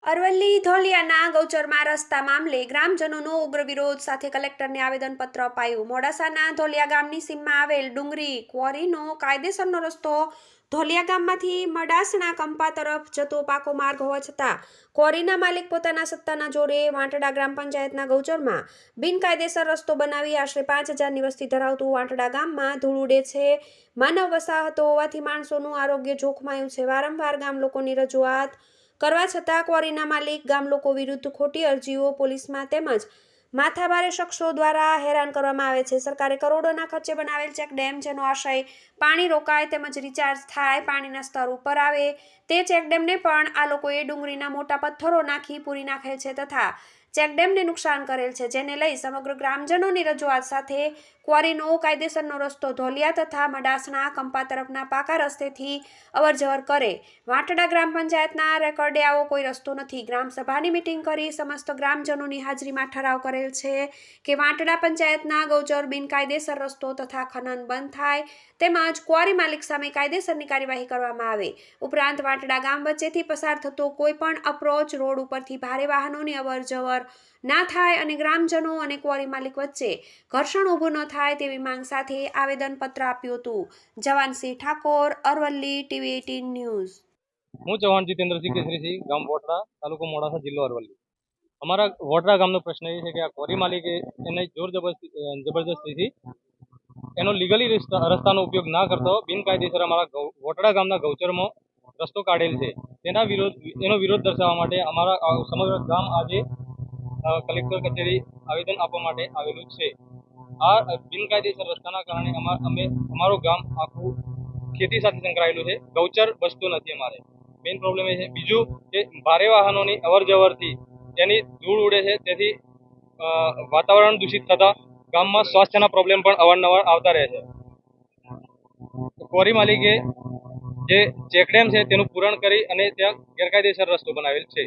અરવલ્લી ધોલિયાના ગૌચરમાં રસ્તા મામલે ગ્રામજનોનો ઉગ્ર વિરોધ સાથે કલેક્ટરને આવેદનપત્ર અપાયું। મોડાસાના ધોલિયા ગામની સીમમાં આવેલ ડુંગરી ક્વોરીનો કાયદેસરનો રસ્તો ધોલિયા ગામમાંથી મડાસણા કંપા તરફ જતો પાકો માર્ગ હોવા છતાં ક્વોરીના માલિક પોતાના સત્તાના જોરે વાંટડા ગ્રામ પંચાયતના ગૌચરમાં બિનકાયદેસર રસ્તો બનાવી આશરે 5000ની વસ્તી ધરાવતું વાંટડા ગામમાં ધૂળ ઉડે છે। માનવ વસાહતો હોવાથી માણસોનું આરોગ્ય જોખમાયું છે। વારંવાર ગામ લોકોની રજૂઆત કરવા છતાં ક્વોરીના માલિક ગામ લોકો વિરુદ્ધ ખોટી અરજીઓ પોલીસમાં તેમજ માથાભારે શખ્સો દ્વારા હેરાન કરવામાં આવે છે। સરકારે કરોડોના ખર્ચે બનાવેલ ચેકડેમ જેનો આશય પાણી રોકાય તેમજ રિચાર્જ થાય, પાણીના સ્તર ઉપર આવે તે ચેકડેમને પણ આ લોકોએ ડુંગળીના મોટા પથ્થરો નાખી પૂરી નાખેલ છે તથા ચેકડેમને નુકસાન કરેલ છે, જેને લઈ સમગ્ર ગ્રામજનોની રજૂઆત સાથે ક્વોરીનો કાયદેસરનો રસ્તો ધોલિયા તથા મડાસણા કંપા તરફના પાકા રસ્તેથી અવરજવર કરે। વાંટડા ગ્રામ પંચાયતના રેકોર્ડે આવો કોઈ રસ્તો નથી। ગ્રામસભાની મિટિંગ કરી સમસ્ત ગ્રામજનોની હાજરીમાં ઠરાવ કરેલ છે કે વાંટડા પંચાયતના ગૌચર બિનકાયદેસર રસ્તો તથા ખનન બંધ થાય તેમજ ક્વોરી માલિક સામે કાયદેસરની કાર્યવાહી કરવામાં આવે। ઉપરાંત વાંટડા ગામ વચ્ચેથી પસાર થતો કોઈ પણ અપ્રોચ રોડ ઉપરથી ભારે વાહનોની અવરજવર ના થાય અને ગ્રામજનો અને ક્વોરી માલિક વચ્ચે ઘર્ષણ ઊભું ન થાય તેવી માંગ સાથે આવેદનપત્ર આપ્યું હતું। Jawansinh Thakor, Aravalli, TV 18 news. હું ચૌહાણ જીતેન્દ્રસિંહ કેસરીસિંહ, ગામ વોટરા, તાલુકો મોડાસા, જિલ્લો અરવલ્લી। અમારા વોટરા ગામનો પ્રશ્ન એ છે કે આ ક્વોરી માલિકે એને જોર જબરદસ્તીથી એનો લીગલી રસ્તાનો ઉપયોગ ના કરતો બિનકાયદેસર અમારા વોટરા ગામના ગૌચરમાં રસ્તો કાઢેલ છે। એનો વિરોધ દર્શાવવા માટે અમારા સમગ્ર ગામ આજે કલેક્ટર કચેરી આવેદન આપવા માટે આવેલું છે। આ બિનકાયદેસર રસ્તાના કારણે અમારું ગામ આખું ખેતી સાથે સંકળાયેલું છે। ગૌચર બસતું નથી અમારે, મેઇન પ્રોબ્લેમ એ છે। બીજું કે ભારે વાહનોની અવરજવરથી તેની ધૂળ ઉડે છે, તેથી વાતાવરણ દૂષિત થતા ગામમાં સ્વાસ્થ્યના પ્રોબ્લેમ પણ અવારનવાર આવતા રહે છે। ક્વોરી માલિકે જે ચેકડેમ છે તેનું પૂરણ કરી અને ત્યાં ગેરકાયદેસર રસ્તો બનાવેલ છે।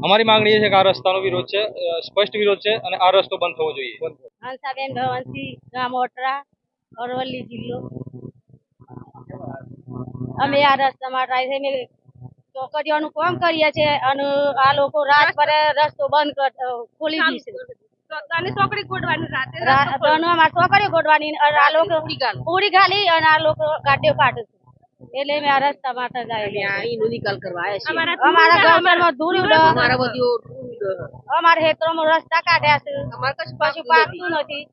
અમારી માંગણી એ છે કે આ રસ્તાનો વિરોધ છે, સ્પષ્ટ વિરોધ છે અને આ રસ્તો બંધ થવો જોઈએ। હંસાબેન ભવનસિંહ, ગામ વોટરા, અરવલ્લી જિલ્લો। અમે આ રસ્તામાં ચોકડીઓનું કામ કરીએ છીએ અને આ લોકો રાત પર રસ્તો બંધ ખોલી દીશે। ચોકડી ગોઠવાની આ લોકો પૂરી ખાલી અને આ લોકો ગાડીઓ કાઢે છે, એટલે મેં આ રસ્તા માટે નિકાલ કરવા આવ્યા છીએ। અમારા ગામમાં ધૂળ ઉડે, અમારા ખેતરોમાં રસ્તા કાઢ્યા છે, કશું પાકતું નથી।